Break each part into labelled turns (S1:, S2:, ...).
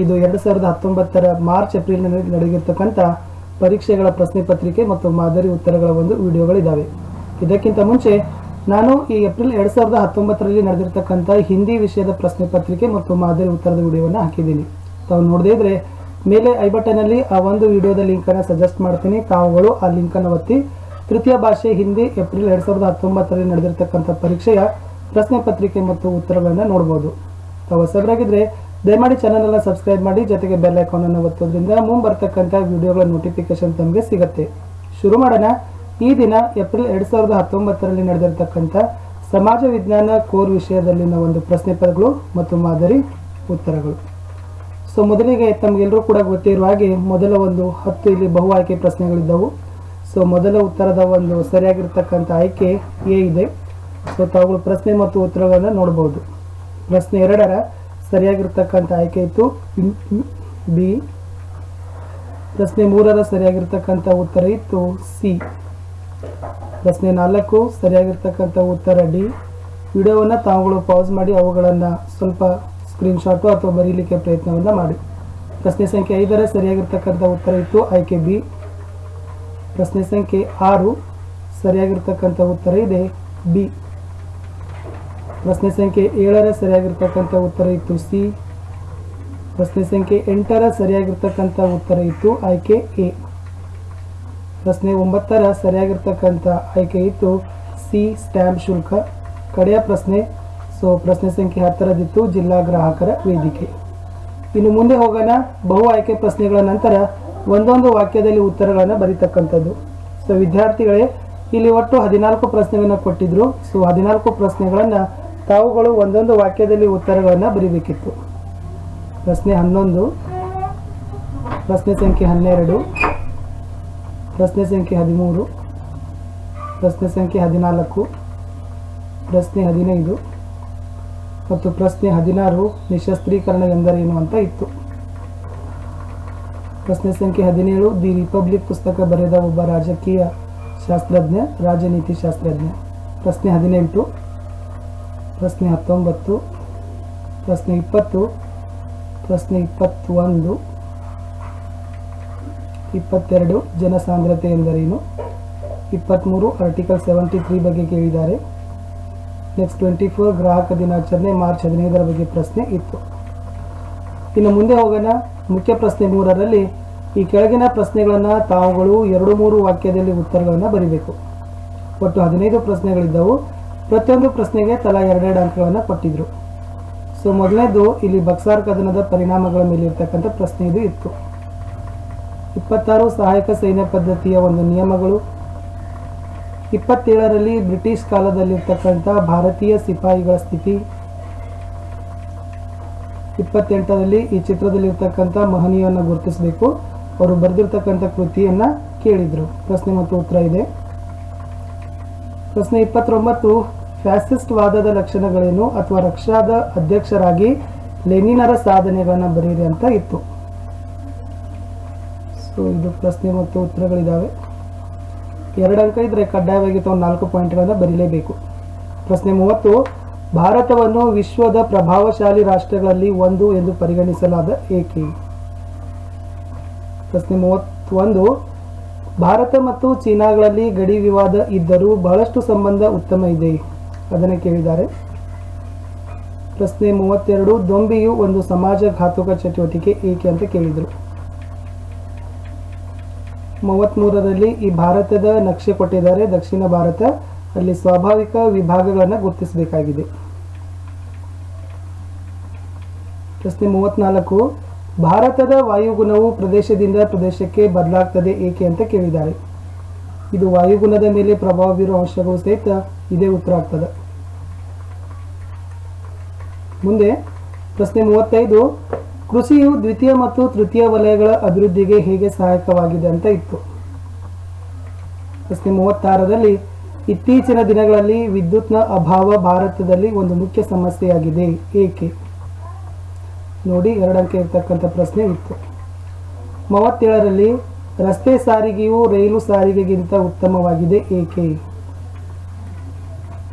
S1: ಇದು 2019 ಮಾರ್ಚ್ ಏಪ್ರಿಲ್ನಲ್ಲಿ ನಡೆದಿರ್ತಕ್ಕಂಥ ಪರೀಕ್ಷೆಗಳ ಪ್ರಶ್ನೆ ಪತ್ರಿಕೆ ಮತ್ತು ಮಾದರಿ ಉತ್ತರಗಳ ಒಂದು ವಿಡಿಯೋಗಳಿದ್ದಾವೆ. ಇದಕ್ಕಿಂತ ಮುಂಚೆ ನಾನು ಈ ಏಪ್ರಿಲ್ 2019ರಲ್ಲಿ ನಡೆದಿರ್ತಕ್ಕಂಥ ಹಿಂದಿ ವಿಷಯದ ಪ್ರಶ್ನೆ ಪತ್ರಿಕೆ ಮತ್ತು ಮಾದರಿ ಉತ್ತರದ ವಿಡಿಯೋವನ್ನು ಹಾಕಿದ್ದೀನಿ. ತಾವು ನೋಡದೇ ಇದ್ರೆ ಮೇಲೆ ಐ ಬಟನಲ್ಲಿ ಆ ಒಂದು ವಿಡಿಯೋದ ಲಿಂಕನ್ನು ಸಜೆಸ್ಟ್ ಮಾಡ್ತೀನಿ. ತಾವುಗಳು ಆ ಲಿಂಕನ್ನು ಒತ್ತಿ ತೃತೀಯ ಭಾಷೆ ಹಿಂದಿ ಏಪ್ರಿಲ್ 2019ರಲ್ಲಿ ನಡೆದಿರ್ತಕ್ಕಂಥ ಪರೀಕ್ಷೆಯ ಪ್ರಶ್ನೆ ಪತ್ರಿಕೆ ಮತ್ತು ಉತ್ತರಗಳನ್ನು ನೋಡ್ಬೋದು. ತಾವು ಹೊಸಬರಾಗಿದ್ದರೆ ದಯಮಾಡಿ ಚಾನಲನ್ನು ಸಬ್ಸ್ಕ್ರೈಬ್ ಮಾಡಿ, ಜೊತೆಗೆ ಬೆಲ್ ಐಕಾನನ್ನು ಒತ್ತೋದ್ರಿಂದ ಮುಂಬರ್ತಕ್ಕಂಥ ವಿಡಿಯೋಗಳ ನೋಟಿಫಿಕೇಶನ್ ತಮಗೆ ಸಿಗುತ್ತೆ. ಶುರು ಮಾಡೋಣ. ಈ ದಿನ ಏಪ್ರಿಲ್ 2019ರಲ್ಲಿ ನಡೆದಿರ್ತಕ್ಕಂಥ ಸಮಾಜ ವಿಜ್ಞಾನ ಕೋರ್ ವಿಷಯದಲ್ಲಿನ ಒಂದು ಪ್ರಶ್ನೆ ಪತ್ರಗಳು ಮತ್ತು ಮಾದರಿ ಉತ್ತರಗಳು. ಸೊ ಮೊದಲಿಗೆ ತಮಗೆಲ್ಲರೂ ಕೂಡ ಗೊತ್ತಿರುವ ಹಾಗೆ ಮೊದಲ ಒಂದು 10 ಇಲ್ಲಿ ಬಹು ಆಯ್ಕೆ ಪ್ರಶ್ನೆಗಳಿದ್ದವು. ಸೊ ಮೊದಲ ಉತ್ತರದ ಒಂದು ಸರಿಯಾಗಿರ್ತಕ್ಕಂಥ ಆಯ್ಕೆ ಎ ಇದೆ. ಸೊ ತಾವುಗಳು ಪ್ರಶ್ನೆ ಮತ್ತು ಉತ್ತರಗಳನ್ನು ನೋಡ್ಬೋದು. ಪ್ರಶ್ನೆ 2ರ ಸರಿಯಾಗಿರ್ತಕ್ಕಂಥ ಆಯ್ಕೆ ಇತ್ತು ಬಿ. ಪ್ರಶ್ನೆ 3ರ ಸರಿಯಾಗಿರ್ತಕ್ಕಂಥ ಉತ್ತರ ಇತ್ತು ಸಿ. ಪ್ರಶ್ನೆ 4 ಸರಿಯಾಗಿರ್ತಕ್ಕಂಥ ಉತ್ತರ ಡಿ. ವಿಡಿಯೋವನ್ನು ತಾವುಗಳು ಪಾಸ್ ಮಾಡಿ ಅವುಗಳನ್ನು ಸ್ವಲ್ಪ ಸ್ಕ್ರೀನ್ಶಾಟು ಅಥವಾ ಬರೀಲಿಕ್ಕೆ ಪ್ರಯತ್ನವನ್ನು ಮಾಡಿ. ಪ್ರಶ್ನೆ ಸಂಖ್ಯೆ 5ರ ಸರಿಯಾಗಿರ್ತಕ್ಕಂಥ ಉತ್ತರ ಇತ್ತು ಆಯ್ಕೆ ಬಿ. ಪ್ರಶ್ನೆ ಸಂಖ್ಯೆ 6 ಸರಿಯಾಗಿರ್ತಕ್ಕಂಥ ಉತ್ತರ ಇದೆ ಬಿ. ಪ್ರಶ್ನೆ ಸಂಖ್ಯೆ 7ರ ಸರಿಯಾಗಿರ್ತಕ್ಕಂಥ ಉತ್ತರ ಇತ್ತು ಸಿ. ಪ್ರಶ್ನೆ ಸಂಖ್ಯೆ 8ರ ಸರಿಯಾಗಿರ್ತಕ್ಕಂಥ ಉತ್ತರ ಇತ್ತು ಆಯ್ಕೆ ಎ. ಪ್ರಶ್ನೆ 9ರ ಸರಿಯಾಗಿರ್ತಕ್ಕಂಥ ಆಯ್ಕೆ ಇತ್ತು ಸಿ ಸ್ಟ್ಯಾಂಪ್ ಶುಲ್ಕ. ಕಡೆಯ ಪ್ರಶ್ನೆ ಸೊ ಪ್ರಶ್ನೆ ಸಂಖ್ಯೆ 10ರದಿತ್ತು ಜಿಲ್ಲಾ ಗ್ರಾಹಕರ ವೇದಿಕೆ. ಇನ್ನು ಮುಂದೆ ಹೋಗೋಣ. ಬಹು ಆಯ್ಕೆ ಪ್ರಶ್ನೆಗಳ ನಂತರ ಒಂದೊಂದು ವಾಕ್ಯದಲ್ಲಿ ಉತ್ತರಗಳನ್ನು ಬರೀತಕ್ಕಂಥದ್ದು. ಸೊ ವಿದ್ಯಾರ್ಥಿಗಳೇ, ಇಲ್ಲಿ ಒಟ್ಟು 14 ಪ್ರಶ್ನೆಗಳನ್ನು ಕೊಟ್ಟಿದ್ರು. ಸೊ 14 ಪ್ರಶ್ನೆಗಳನ್ನು ತಾವುಗಳು ಒಂದೊಂದು ವಾಕ್ಯದಲ್ಲಿ ಉತ್ತರಗಳನ್ನು ಬರೀಬೇಕಿತ್ತು. ಪ್ರಶ್ನೆ 11, ಪ್ರಶ್ನೆ ಸಂಖ್ಯೆ 12, ಪ್ರಶ್ನೆ ಸಂಖ್ಯೆ 13, ಪ್ರಶ್ನೆ ಸಂಖ್ಯೆ 14, ಪ್ರಶ್ನೆ 15 ಮತ್ತು ಪ್ರಶ್ನೆ 16 ನಿಶಸ್ತ್ರೀಕರಣ ಎಂದರೇನು ಅಂತ ಇತ್ತು. ಪ್ರಶ್ನೆ ಸಂಖ್ಯೆ 17 ದಿ ರಿಪಬ್ಲಿಕ್ ಪುಸ್ತಕ ಬರೆದ ಒಬ್ಬ ರಾಜಕೀಯ ಶಾಸ್ತ್ರಜ್ಞ, ರಾಜನೀತಿ ಶಾಸ್ತ್ರಜ್ಞ. ಪ್ರಶ್ನೆ 18, ಪ್ರಶ್ನೆ 19, ಪ್ರಶ್ನೆ 20, ಪ್ರಶ್ನೆ 21, 22 ಜನಸಾಂದ್ರತೆ ಎಂದರೇನು, 23 ಆರ್ಟಿಕಲ್ 73 ಬಗ್ಗೆ ಕೇಳಿದ್ದಾರೆ. ನೆಕ್ಸ್ಟ್ 24 ಗ್ರಾಹಕ ದಿನಾಚರಣೆ ಮಾರ್ಚ್ 15ರ ಬಗ್ಗೆ ಪ್ರಶ್ನೆ ಇತ್ತು. ಇನ್ನು ಮುಂದೆ ಹೋಗೋಣ. ಮುಖ್ಯ ಪ್ರಶ್ನೆ 3ರಲ್ಲಿ ಈ ಕೆಳಗಿನ ಪ್ರಶ್ನೆಗಳನ್ನು ತಾವುಗಳು 2-3 ವಾಕ್ಯದಲ್ಲಿ ಉತ್ತರಗಳನ್ನು ಬರೀಬೇಕು. ಒಟ್ಟು 15 ಪ್ರಶ್ನೆಗಳಿದ್ದವು. ಪ್ರತಿಯೊಂದು ಪ್ರಶ್ನೆಗೆ ತಲಾ 2 ಅಂಕಗಳನ್ನು ಕೊಟ್ಟಿದ್ರು. ಸೊ ಮೊದಲನೇದು ಇಲ್ಲಿ ಬಕ್ಸಾರ್ ಕದನದ ಪರಿಣಾಮಗಳ ಮೇಲೆ ಇರ್ತಕ್ಕಂಥ ಪ್ರಶ್ನೆ ಇದು ಇತ್ತು. 26 ಸಹಾಯಕ ಸೈನ್ಯ ಪದ್ಧತಿಯ ಒಂದು ನಿಯಮಗಳು. 27ರಲ್ಲಿ ಬ್ರಿಟಿಷ್ ಕಾಲದಲ್ಲಿರ್ತಕ್ಕಂಥ ಭಾರತೀಯ ಸಿಪಾಯಿಗಳ ಸ್ಥಿತಿ. 28ರಲ್ಲಿ ಈ ಚಿತ್ರದಲ್ಲಿರ್ತಕ್ಕಂಥ ಮಹನೀಯವನ್ನು ಗುರುತಿಸಬೇಕು. ಅವರು ಬರೆದಿರ್ತಕ್ಕಂಥ ಕೃತಿಯನ್ನು ಕೇಳಿದರು. ಪ್ರಶ್ನೆ ಮತ್ತು ಉತ್ತರ ಇದೆ. ಪ್ರಶ್ನೆ 29 ಫ್ಯಾಸಿಸ್ಟ್ ವಾದದ ಲಕ್ಷಣಗಳೇನು ಅಥವಾ ರಷ್ಯಾದ ಅಧ್ಯಕ್ಷರಾಗಿ ಲೆನಿನರ ಸಾಧನೆಗಳನ್ನು ಬರೆಯಿರಿ ಅಂತ ಇತ್ತು. ಸೊ ಇದು ಪ್ರಶ್ನೆ ಮತ್ತು ಉತ್ತರಗಳಿದ್ದಾವೆ. 2 ಅಂಕ ಇದ್ದರೆ ಕಡ್ಡಾಯವಾಗಿ ತಾವು 4 ಪಾಯಿಂಟ್ಗಳನ್ನು ಬರೀಲೇಬೇಕು. ಪ್ರಶ್ನೆ 30 ಭಾರತವನ್ನು ವಿಶ್ವದ ಪ್ರಭಾವಶಾಲಿ ರಾಷ್ಟ್ರಗಳಲ್ಲಿ ಒಂದು ಎಂದು ಪರಿಗಣಿಸಲಾದ ಏಕೆ. ಪ್ರಶ್ನೆ 31 ಭಾರತ ಮತ್ತು ಚೀನಾಗಳಲ್ಲಿ ಗಡಿ ವಿವಾದ ಇದ್ದರೂ ಬಹಳಷ್ಟು ಸಂಬಂಧ ಉತ್ತಮ ಇದೆ, ಅದನ್ನು ಕೇಳಿದ್ದಾರೆ. ಪ್ರಶ್ನೆ 32 ದೊಂಬಿಯು ಒಂದು ಸಮಾಜಘಾತುಕ ಚಟುವಟಿಕೆ ಏಕೆ ಅಂತ ಕೇಳಿದರು. 33ರಲ್ಲಿ ಈ ಭಾರತದ ನಕ್ಷೆ ಕೊಟ್ಟಿದ್ದಾರೆ, ದಕ್ಷಿಣ ಭಾರತ, ಅಲ್ಲಿ ಸ್ವಾಭಾವಿಕ ವಿಭಾಗಗಳನ್ನು ಗುರುತಿಸಬೇಕಾಗಿದೆ. ಪ್ರಶ್ನೆ 34 ಭಾರತದ ವಾಯುಗುಣವು ಪ್ರದೇಶದಿಂದ ಪ್ರದೇಶಕ್ಕೆ ಬದಲಾಗ್ತದೆ ಏಕೆ ಅಂತ ಕೇಳಿದ್ದಾರೆ. ಇದು ವಾಯುಗುಣದ ಮೇಲೆ ಪ್ರಭಾವ ಬೀರುವ ಅಂಶಗಳು ಸಹಿತ ಇದೇ ಉತ್ತರ ಆಗ್ತದೆ. ಮುಂದೆ ಪ್ರಶ್ನೆ 35 ಕೃಷಿಯು ದ್ವಿತೀಯ ಮತ್ತು ತೃತೀಯ ವಲಯಗಳ ಅಭಿವೃದ್ಧಿಗೆ ಹೇಗೆ ಸಹಾಯಕವಾಗಿದೆ ಅಂತ ಇತ್ತು. ಪ್ರಶ್ನೆ 36ರಲ್ಲಿ ಇತ್ತೀಚಿನ ದಿನಗಳಲ್ಲಿ ವಿದ್ಯುತ್ನ ಅಭಾವ ಭಾರತದಲ್ಲಿ ಒಂದು ಮುಖ್ಯ ಸಮಸ್ಯೆಯಾಗಿದೆ ಏಕೆ. ನೋಡಿ 2 ಅಂಕ ಇರ್ತಕ್ಕಂಥ ಪ್ರಶ್ನೆ ಇತ್ತು. 37ರಲ್ಲಿ ರಸ್ತೆ ಸಾರಿಗೆಯು ರೈಲು ಸಾರಿಗೆಗಿಂತ ಉತ್ತಮವಾಗಿದೆ ಏಕೆ.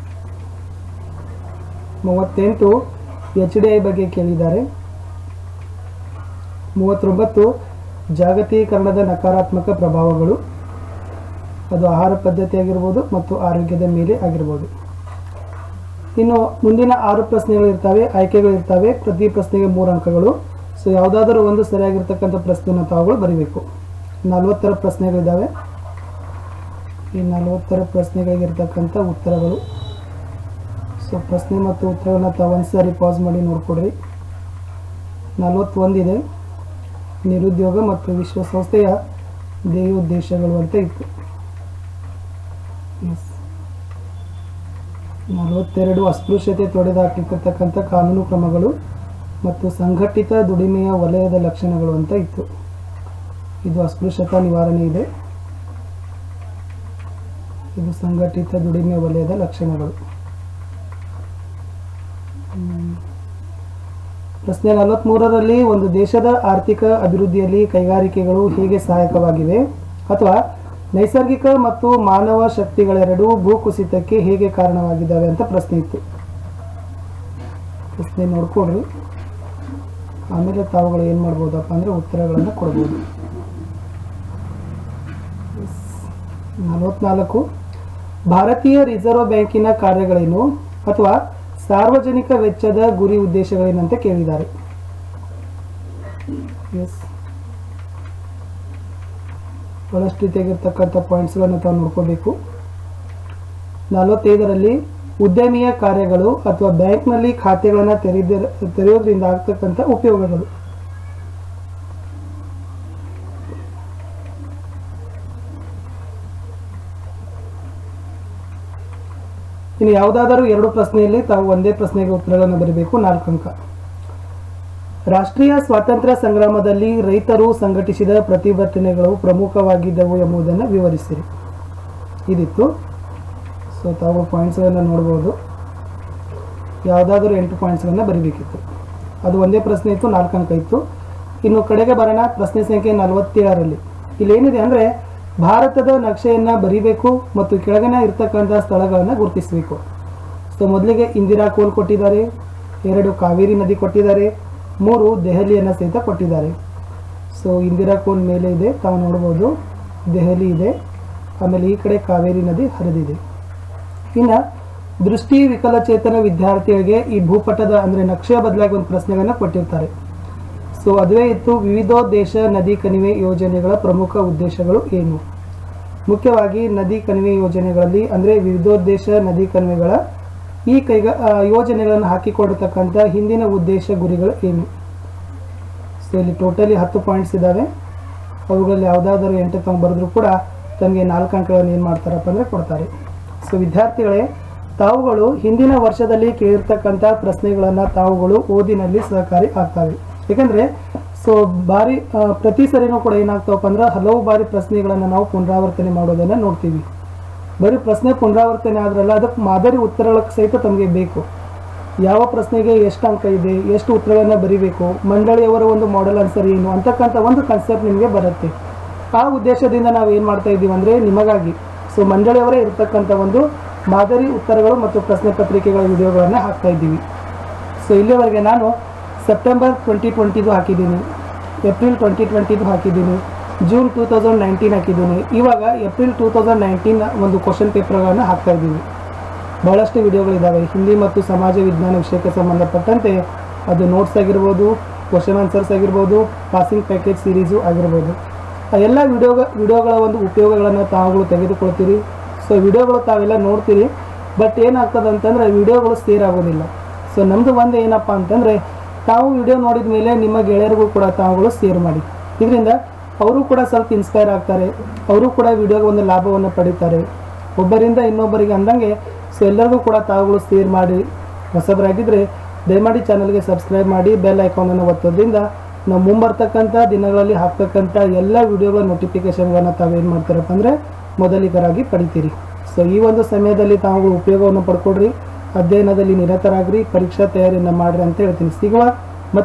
S1: 38 HDI ಬಗ್ಗೆ ಕೇಳಿದ್ದಾರೆ. 39 ಜಾಗತೀಕರಣದ ನಕಾರಾತ್ಮಕ ಪ್ರಭಾವಗಳು, ಅದು ಆಹಾರ ಪದ್ಧತಿ ಆಗಿರ್ಬೋದು ಮತ್ತು ಆರೋಗ್ಯದ ಮೇಲೆ ಆಗಿರ್ಬೋದು. ಇನ್ನು ಮುಂದಿನ 6 ಪ್ರಶ್ನೆಗಳಿರ್ತವೆ, ಆಯ್ಕೆಗಳಿರ್ತವೆ. ಪ್ರತಿ ಪ್ರಶ್ನೆಗೆ 3 ಅಂಕಗಳು. ಸೊ ಯಾವುದಾದರೂ ಒಂದು ಸರಿಯಾಗಿರ್ತಕ್ಕಂಥ ಪ್ರಶ್ನೆಯನ್ನು ತಾವುಗಳು ಬರೀಬೇಕು. 40 ಪ್ರಶ್ನೆಗಳಿದ್ದಾವೆ. ಈ 40 ಪ್ರಶ್ನೆಗಳಿಗಿರ್ತಕ್ಕಂಥ ಉತ್ತರಗಳು. ಸೊ ಪ್ರಶ್ನೆ ಮತ್ತು ಉತ್ತರವನ್ನು ತಾವು ಒಂದು ಸಾರಿ ಪಾಸ್ ಮಾಡಿ ನೋಡ್ಕೊಡ್ರಿ. 41 ಇದೆ, ನಿರುದ್ಯೋಗ ಮತ್ತು ವಿಶ್ವಸಂಸ್ಥೆಯ ಧ್ಯೇಯೋದ್ದೇಶಗಳು ಅಂತ ಇತ್ತು. 42 ಅಸ್ಪೃಶ್ಯತೆ ತೊಡೆದುಹಾಕತಕ್ಕಂಥ ಕಾನೂನು ಕ್ರಮಗಳು ಮತ್ತು ಸಂಘಟಿತ ದುಡಿಮೆಯ ವಲಯದ ಲಕ್ಷಣಗಳು ಅಂತ ಇತ್ತು. ಇದು ಅಸ್ಪೃಶ್ಯತಾ ನಿವಾರಣೆ ಇದೆ, ಇದು ಸಂಘಟಿತ ದುಡಿಮೆ ವಲಯದ ಲಕ್ಷಣಗಳು. ಪ್ರಶ್ನೆ 43ರಲ್ಲಿ ಒಂದು ದೇಶದ ಆರ್ಥಿಕ ಅಭಿವೃದ್ಧಿಯಲ್ಲಿ ಕೈಗಾರಿಕೆಗಳು ಹೇಗೆ ಸಹಾಯಕವಾಗಿವೆ ಅಥವಾ ನೈಸರ್ಗಿಕ ಮತ್ತು ಮಾನವ ಶಕ್ತಿಗಳೆರಡೂ ಭೂಕುಸಿತಕ್ಕೆ ಹೇಗೆ ಕಾರಣವಾಗಿದ್ದಾವೆ ಅಂತ ಪ್ರಶ್ನೆ ಇತ್ತು. ಪ್ರಶ್ನೆ ನೋಡ್ಕೊಡ್ರಿ, ಆಮೇಲೆ ತಾವುಗಳು ಏನು ಮಾಡ್ಬೋದಪ್ಪ ಅಂದರೆ ಉತ್ತರಗಳನ್ನು ಕೊಡ್ಬೋದು. 44 ಭಾರತೀಯ ರಿಸರ್ವ್ ಬ್ಯಾಂಕಿನ ಕಾರ್ಯಗಳೇನು ಅಥವಾ ಸಾರ್ವಜನಿಕ ವೆಚ್ಚದ ಗುರಿ ಉದ್ದೇಶಗಳೇನಂತ ಕೇಳಿದ್ದಾರೆ. ಬಹಳಷ್ಟು ರೀತಿಯಾಗಿರ್ತಕ್ಕಂಥ ಪಾಯಿಂಟ್ಸ್ಗಳನ್ನು ತಾವು ನೋಡ್ಕೋಬೇಕು. 45ರಲ್ಲಿ ಉದ್ಯಮಿಯ ಕಾರ್ಯಗಳು ಅಥವಾ ಬ್ಯಾಂಕ್ನಲ್ಲಿ ಖಾತೆಗಳನ್ನು ತೆರೆಯೋದ್ರಿಂದ ಆಗ್ತಕ್ಕಂಥ ಉಪಯೋಗಗಳು. ಇನ್ನು ಯಾವುದಾದರೂ 2 ಪ್ರಶ್ನೆಯಲ್ಲಿ ತಾವು ಒಂದೇ ಪ್ರಶ್ನೆಗೆ ಉತ್ತರಗಳನ್ನು ಬರೀಬೇಕು. 4 ಅಂಕ. ರಾಷ್ಟ್ರೀಯ ಸ್ವಾತಂತ್ರ್ಯ ಸಂಗ್ರಾಮದಲ್ಲಿ ರೈತರು ಸಂಘಟಿಸಿದ ಪ್ರತಿಭಟನೆಗಳು ಪ್ರಮುಖವಾಗಿದ್ದವು ಎಂಬುದನ್ನು ವಿವರಿಸಿರಿ. ಇದಿತ್ತು. ಸೊ ತಾವು ಪಾಯಿಂಟ್ಸ್ಗಳನ್ನು ನೋಡ್ಬೋದು. ಯಾವುದಾದ್ರೂ 8 ಪಾಯಿಂಟ್ಸ್ಗಳನ್ನು ಬರೀಬೇಕಿತ್ತು. ಅದು ಒಂದೇ ಪ್ರಶ್ನೆ ಇತ್ತು, 4 ಅಂಕ ಇತ್ತು. ಇನ್ನು ಕಡೆಗೆ ಬರೋಣ ಪ್ರಶ್ನೆ ಸಂಖ್ಯೆ 47ರಲ್ಲಿ. ಇಲ್ಲೇನಿದೆ ಅಂದರೆ ಭಾರತದ ನಕ್ಷೆಯನ್ನು ಬರೀಬೇಕು ಮತ್ತು ಕೆಳಗಿನ ಇರ್ತಕ್ಕಂಥ ಸ್ಥಳಗಳನ್ನು ಗುರುತಿಸಬೇಕು. ಸೊ ಮೊದಲಿಗೆ ಇಂದಿರಾ ಕೋಲ್ ಕೊಟ್ಟಿದ್ದಾರೆ, 2 ಕಾವೇರಿ ನದಿ ಕೊಟ್ಟಿದ್ದಾರೆ, 3 ದೆಹಲಿಯನ್ನು ಸಹಿತ ಕೊಟ್ಟಿದ್ದಾರೆ. ಸೊ ಇಂದಿರಾ ಕೋಲ್ ಮೇಲೆ ಇದೆ, ತಾವು ನೋಡ್ಬೋದು, ದೆಹಲಿ ಇದೆ, ಆಮೇಲೆ ಈ ಕಡೆ ಕಾವೇರಿ ನದಿ ಹರಿದಿದೆ. ಇನ್ನು ದೃಷ್ಟಿ ವಿಕಲಚೇತನ ವಿದ್ಯಾರ್ಥಿಗಳಿಗೆ ಈ ಭೂಪಟದ ಅಂದರೆ ನಕ್ಷೆಯ ಬದಲಾಗಿ ಒಂದು ಪ್ರಶ್ನೆಗಳನ್ನು ಕೊಟ್ಟಿರ್ತಾರೆ. ಸೊ ಅದುವೇ ಇತ್ತು, ವಿವಿಧೋದ್ದೇಶ ನದಿ ಕಣಿವೆ ಯೋಜನೆಗಳ ಪ್ರಮುಖ ಉದ್ದೇಶಗಳು ಏನು. ಮುಖ್ಯವಾಗಿ ನದಿ ಕಣಿವೆ ಯೋಜನೆಗಳಲ್ಲಿ ಅಂದರೆ ವಿವಿಧೋದ್ದೇಶ ನದಿ ಕಣಿವೆಗಳ ಈ ಯೋಜನೆಗಳನ್ನು ಹಾಕಿಕೊಡತಕ್ಕಂಥ ಹಿಂದಿನ ಉದ್ದೇಶ ಗುರಿಗಳು ಏನು. ಸೊ ಇಲ್ಲಿ ಟೋಟಲಿ 10 ಪಾಯಿಂಟ್ಸ್ ಇದ್ದಾವೆ. ಅವುಗಳಲ್ಲಿ ಯಾವುದಾದರೂ 8 ತಾವು ಬರೆದ್ರೂ ಕೂಡ ತಮಗೆ 4 ಅಂಕಗಳನ್ನು ಏನು ಮಾಡ್ತಾರಪ್ಪ ಅಂದರೆ ಕೊಡ್ತಾರೆ. ಸೊ ವಿದ್ಯಾರ್ಥಿಗಳೇ, ತಾವುಗಳು ಹಿಂದಿನ ವರ್ಷದಲ್ಲಿ ಕೇಳಿರ್ತಕ್ಕಂಥ ಪ್ರಶ್ನೆಗಳನ್ನು ತಾವುಗಳು ಓದಿನಲ್ಲಿ ಸಹಕಾರಿ ಆಗ್ತವೆ. ಏಕೆಂದರೆ ಸೊ ಪ್ರತಿ ಸರಿನೂ ಕೂಡ ಏನಾಗ್ತಾವಪ್ಪ ಅಂದ್ರೆ ಹಲವು ಬಾರಿ ಪ್ರಶ್ನೆಗಳನ್ನು ನಾವು ಪುನರಾವರ್ತನೆ ಮಾಡೋದನ್ನು ನೋಡ್ತೀವಿ. ಬರೀ ಪ್ರಶ್ನೆ ಪುನರಾವರ್ತನೆ ಆದ್ರಲ್ಲ, ಅದಕ್ಕೆ ಮಾದರಿ ಉತ್ತರಗಳಿಗೆ ಸಹಿತ ತಮಗೆ ಬೇಕು. ಯಾವ ಪ್ರಶ್ನೆಗೆ ಎಷ್ಟು ಅಂಕ ಇದೆ, ಎಷ್ಟು ಉತ್ತರಗಳನ್ನು ಬರೀಬೇಕು, ಮಂಡಳಿಯವರ ಒಂದು ಮಾಡೆಲ್ ಆನ್ಸರ್ ಏನು ಅಂತಕ್ಕಂಥ ಒಂದು ಕಾನ್ಸೆಪ್ಟ್ ನಿಮಗೆ ಬರುತ್ತೆ. ಆ ಉದ್ದೇಶದಿಂದ ನಾವು ಏನು ಮಾಡ್ತಾ ಇದ್ದೀವಿ ಅಂದರೆ ನಿಮಗಾಗಿ ಸೊ ಮಂಡಳಿಯವರೇ ಇರತಕ್ಕಂಥ ಒಂದು ಮಾದರಿ ಉತ್ತರಗಳು ಮತ್ತು ಪ್ರಶ್ನೆ ಪತ್ರಿಕೆಗಳ ವಿಡಿಯೋಗಳನ್ನು ಹಾಕ್ತಾ ಇದ್ದೀವಿ. ಸೊ ಇಲ್ಲಿವರೆಗೆ ನಾನು ಸೆಪ್ಟೆಂಬರ್ 2020 ಹಾಕಿದ್ದೀನಿ, ಏಪ್ರಿಲ್ 2020 ಹಾಕಿದ್ದೀನಿ, ಜೂನ್ 2019 ಹಾಕಿದ್ದೀನಿ. ಇವಾಗ ಏಪ್ರಿಲ್ 2019 ಒಂದು ಕ್ವಶನ್ ಪೇಪರ್ಗಳನ್ನು ಹಾಕ್ತಾ ಇದ್ದೀವಿ. ಬಹಳಷ್ಟು ವಿಡಿಯೋಗಳಿದ್ದಾವೆ ಹಿಂದಿ ಮತ್ತು ಸಮಾಜ ವಿಜ್ಞಾನ ವಿಷಯಕ್ಕೆ ಸಂಬಂಧಪಟ್ಟಂತೆ. ಅದು ನೋಟ್ಸ್ ಆಗಿರ್ಬೋದು, ಕ್ವಶನ್ ಆನ್ಸರ್ಸ್ ಆಗಿರ್ಬೋದು, ಪಾಸಿಂಗ್ ಪ್ಯಾಕೇಜ್ ಸೀರೀಸು ಆಗಿರ್ಬೋದು. ಆ ಎಲ್ಲ ವಿಡಿಯೋಗಳ ಒಂದು ಉಪಯೋಗಗಳನ್ನು ತಾವುಗಳು ತೆಗೆದುಕೊಳ್ತೀರಿ. ಸೊ ವಿಡಿಯೋಗಳು ತಾವೆಲ್ಲ ನೋಡ್ತೀರಿ, ಬಟ್ ಏನಾಗ್ತದೆ ಅಂತಂದರೆ ವಿಡಿಯೋಗಳು ಸೇರ್ ಆಗೋದಿಲ್ಲ. ಸೊ ನಮ್ಮದು ಒಂದು ಏನಪ್ಪ ಅಂತಂದರೆ ತಾವು ವಿಡಿಯೋ ನೋಡಿದ ಮೇಲೆ ನಿಮ್ಮ ಗೆಳೆಯರಿಗೂ ಕೂಡ ತಾವುಗಳು ಶೇರ್ ಮಾಡಿ. ಇದರಿಂದ ಅವರು ಕೂಡ ಸ್ವಲ್ಪ ಇನ್ಸ್ಪೈರ್ ಆಗ್ತಾರೆ, ಅವರು ಕೂಡ ವಿಡಿಯೋಗೆ ಒಂದು ಲಾಭವನ್ನು ಪಡೀತಾರೆ. ಒಬ್ಬರಿಂದ ಇನ್ನೊಬ್ಬರಿಗೆ ಅಂದಂಗೆ ಸೊ ಎಲ್ಲರಿಗೂ ಕೂಡ ತಾವುಗಳು ಶೇರ್ ಮಾಡಿ. ಹೊಸಬರಾಗಿದ್ದರೆ ದಯಮಾಡಿ ಚಾನಲ್ಗೆ ಸಬ್ಸ್ಕ್ರೈಬ್ ಮಾಡಿ, ಬೆಲ್ ಐಕಾನನ್ನು ಒತ್ತೋದ್ರಿಂದ ನಾವು ಮುಂಬರ್ತಕ್ಕಂಥ ದಿನಗಳಲ್ಲಿ ಹಾಕ್ತಕ್ಕಂಥ ಎಲ್ಲ ವಿಡಿಯೋಗಳ ನೋಟಿಫಿಕೇಷನ್ಗಳನ್ನು ತಾವೇನು ಮಾಡ್ತಾರಪ್ಪ ಅಂದರೆ ಮೊದಲಿಗರಾಗಿ ಪಡಿತೀರಿ. ಸೊ ಈ ಒಂದು ಸಮಯದಲ್ಲಿ ತಾವುಗಳು ಉಪಯೋಗವನ್ನು ಪಡ್ಕೊಡ್ರಿ, ಅಧ್ಯಯನದಲ್ಲಿ ನಿರತರಾಗ್ರಿ, ಪರೀಕ್ಷಾ ತಯಾರಿಯನ್ನು ಮಾಡಿರಿ ಅಂತ ಹೇಳ್ತೀನಿ. ಸಿಗುವ